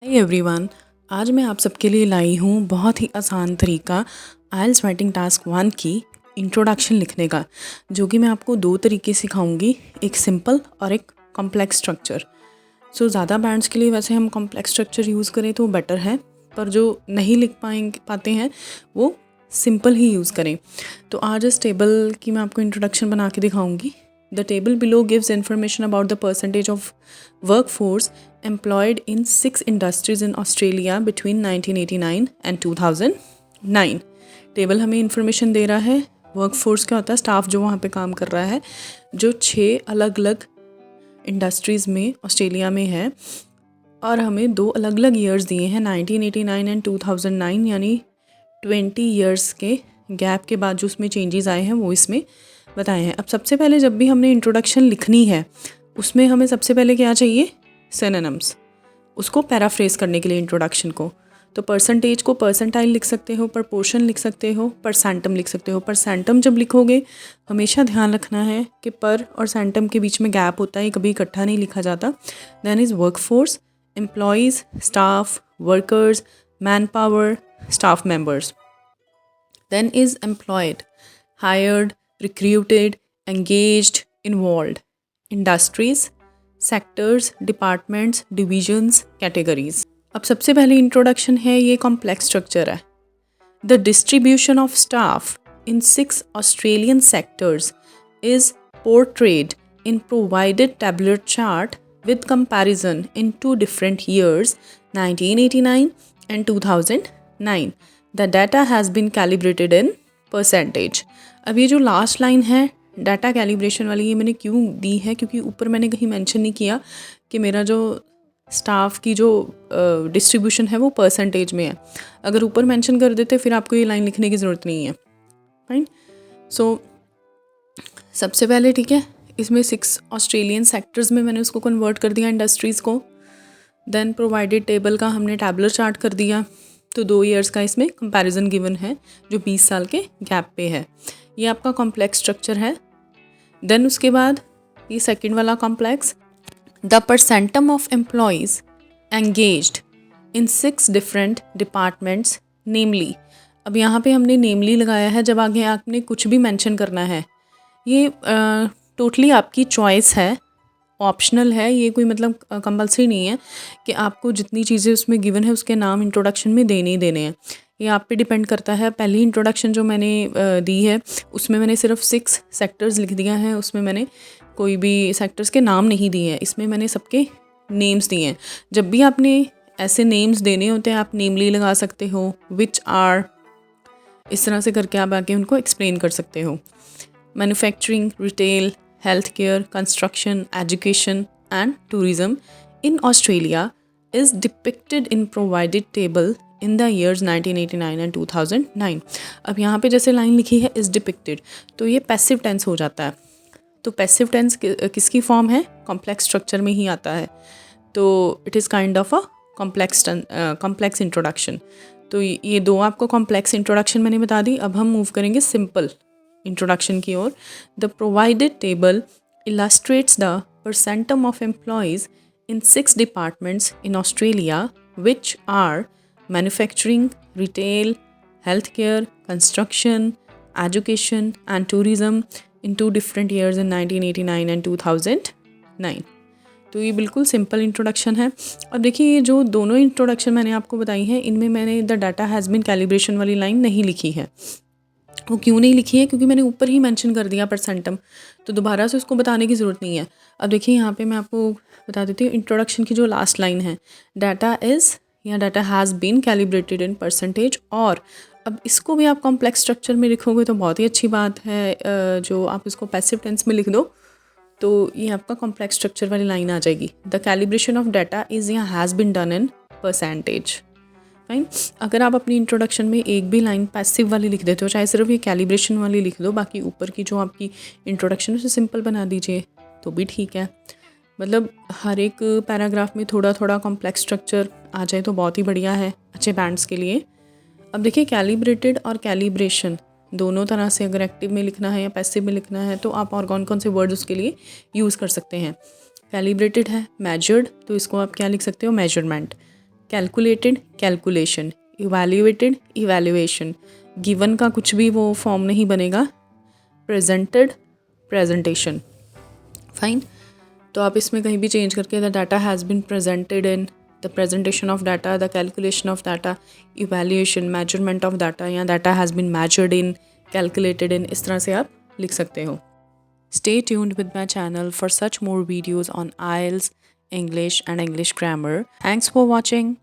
Hi everyone. आज मैं आप सबके लिए लाई हूँ बहुत ही आसान तरीका आइल्स राइटिंग टास्क 1 की इंट्रोडक्शन लिखने का, जो कि मैं आपको दो तरीके सिखाऊंगी, एक सिंपल और एक कॉम्प्लेक्स स्ट्रक्चर। सो ज़्यादा बैंड्स के लिए वैसे हम कॉम्प्लेक्स स्ट्रक्चर यूज़ करें तो बेटर है, पर जो नहीं लिख पाते हैं वो सिंपल ही यूज़ करें। तो आज इस टेबल की मैं आपको इंट्रोडक्शन बना के दिखाऊंगी। The table below gives information about the percentage of workforce employed in 6 industries in Australia between 1989 and 2009। Table हमें इंफॉर्मेशन दे रहा है वर्कफोर्स क्या होता है, स्टाफ जो वहाँ पे काम कर रहा है, जो 6 अलग अलग इंडस्ट्रीज़ में ऑस्ट्रेलिया में है, और हमें दो अलग अलग ईयर्स दिए हैं 1989 एंड 2009, यानी 20 ईयर्स के गैप के बाद जो उसमें चेंजेस आए हैं वो इसमें बताए हैं। अब सबसे पहले जब भी हमने इंट्रोडक्शन लिखनी है उसमें हमें सबसे पहले क्या चाहिए, सिनोनिम्स, उसको पैराफ्रेज करने के लिए इंट्रोडक्शन को। तो परसेंटेज को परसेंटाइल लिख सकते हो, प्रपोर्शन लिख सकते हो, परसेंटम लिख सकते हो। परसेंटम जब लिखोगे हमेशा ध्यान रखना है कि पर और सेंटम के बीच में गैप होता है, कभी इकट्ठा नहीं लिखा जाता। Then is workforce, employees, staff, workers, manpower, staff members. Then is employed, hired, recruited, engaged, involved, industries, sectors, departments, divisions, categories। अब सबसे पहले इंट्रोडक्शन है, ये कॉम्प्लेक्स स्ट्रक्चर है। The distribution of staff in 6 Australian sectors is portrayed in provided tabular chart with comparison in two different years, 1989 and 2009. The data has been calibrated in percentage। अब ये जो last line है data calibration वाली, ये मैंने क्यों दी है, क्योंकि ऊपर मैंने कहीं मेंशन नहीं किया कि मेरा जो स्टाफ की जो डिस्ट्रीब्यूशन है वो परसेंटेज में है। अगर ऊपर मेंशन कर देते फिर आपको ये लाइन लिखने की ज़रूरत नहीं है। फाइन। सो सबसे पहले ठीक है, इसमें 6 ऑस्ट्रेलियन सेक्टर्स में मैंने उसको कन्वर्ट कर दिया इंडस्ट्रीज़ को। देन प्रोवाइडेड टेबल का हमने टैबुलर चार्ट कर दिया। तो 2 ईयर्स का इसमें कंपैरिजन गिवन है जो 20 साल के गैप पे है। ये आपका कॉम्प्लेक्स स्ट्रक्चर है। देन उसके बाद ये सेकंड वाला complex, the percentum of employees engaged in 6 different departments namely. अब यहाँ पे हमने नेमली लगाया है जब आगे आपने कुछ भी मेंशन करना है। ये टोटली आपकी चॉइस है, ऑप्शनल है, ये कोई मतलब कंपल्सरी नहीं है कि आपको जितनी चीज़ें उसमें गिवन है उसके नाम इंट्रोडक्शन में देने ही देने हैं। ये आप पे डिपेंड करता है। पहली इंट्रोडक्शन जो मैंने दी है उसमें मैंने सिर्फ 6 सेक्टर्स लिख दिया है, उसमें मैंने कोई भी सेक्टर्स के नाम नहीं दिए हैं, इसमें मैंने सबके नेम्स दिए हैं। जब भी आपने ऐसे नेम्स देने होते हैं आप नेमली लगा सकते हो, विच आर, इस तरह से करके आप आके उनको एक्सप्लेन कर सकते हो। Manufacturing, retail, healthcare, construction, education and tourism in Australia is depicted in provided table in the years 1989 and 2009। अब यहाँ पे जैसे लाइन लिखी है is depicted, तो ये पैसिव टेंस हो जाता है। तो पैसिव टेंस किसकी फॉर्म है, कॉम्प्लेक्स स्ट्रक्चर में ही आता है। तो it is kind of a complex introduction. तो ये दो आपको कॉम्प्लेक्स इंट्रोडक्शन मैंने बता दी। अब हम मूव करेंगे सिंपल इंट्रोडक्शन की ओर। The provided table illustrates the percentum of employees in 6 departments in Australia, which are manufacturing, retail, healthcare, construction, education and tourism in 2 different years in 1989 and 2009। तो ये बिल्कुल सिंपल इंट्रोडक्शन है। अब देखिए ये जो दोनों इंट्रोडक्शन मैंने आपको बताई हैं इनमें मैंने the data has been calibration वाली लाइन नहीं लिखी है। वो क्यों नहीं लिखी है, क्योंकि मैंने ऊपर ही मेंशन कर दिया परसेंटम, तो दोबारा से उसको बताने की ज़रूरत नहीं है। अब देखिए यहाँ पे मैं आपको बता देती हूँ इंट्रोडक्शन की जो लास्ट लाइन है, डाटा इज़ या data has been calibrated in percentage. और अब इसको भी आप कॉम्प्लेक्स स्ट्रक्चर में लिखोगे तो बहुत ही अच्छी बात है। जो आप इसको पैसिव टेंस में लिख दो तो ये आपका कॉम्प्लेक्स स्ट्रक्चर वाली लाइन आ जाएगी। The calibration of data is या has been done in percentage. Fine. अगर आप अपनी इंट्रोडक्शन में एक भी लाइन पैसिव वाली लिख देते हो, चाहे सिर्फ ये कैलिब्रेशन वाली लिख दो, बाकी ऊपर की जो आपकी इंट्रोडक्शन है उसे सिंपल बना दीजिए तो भी ठीक है। मतलब हर एक पैराग्राफ में थोड़ा थोड़ा कॉम्प्लेक्स स्ट्रक्चर आ जाए तो बहुत ही बढ़िया है अच्छे बैंड्स के लिए। अब देखिए कैलिब्रेटेड और कैलिब्रेशन दोनों तरह से अगर एक्टिव में लिखना है या पैसिव में लिखना है तो आप और कौन कौन से वर्ड उसके लिए यूज़ कर सकते हैं। कैलिब्रेटेड है मेजर्ड, तो इसको आप क्या लिख सकते हो, measurement. Calculated, calculation, evaluated, evaluation, given का कुछ भी वो फॉर्म नहीं बनेगा, प्रेजेंटेड, प्रेजेंटेशन। फाइन। तो आप इसमें कहीं भी चेंज करके the data has been presented in, the presentation of data, the calculation of data, evaluation, measurement of data, या data has been measured in, calculated in, इस तरह से आप लिख सकते हो। Stay tuned with my channel for such more videos on IELTS, English and English grammar. Thanks for watching.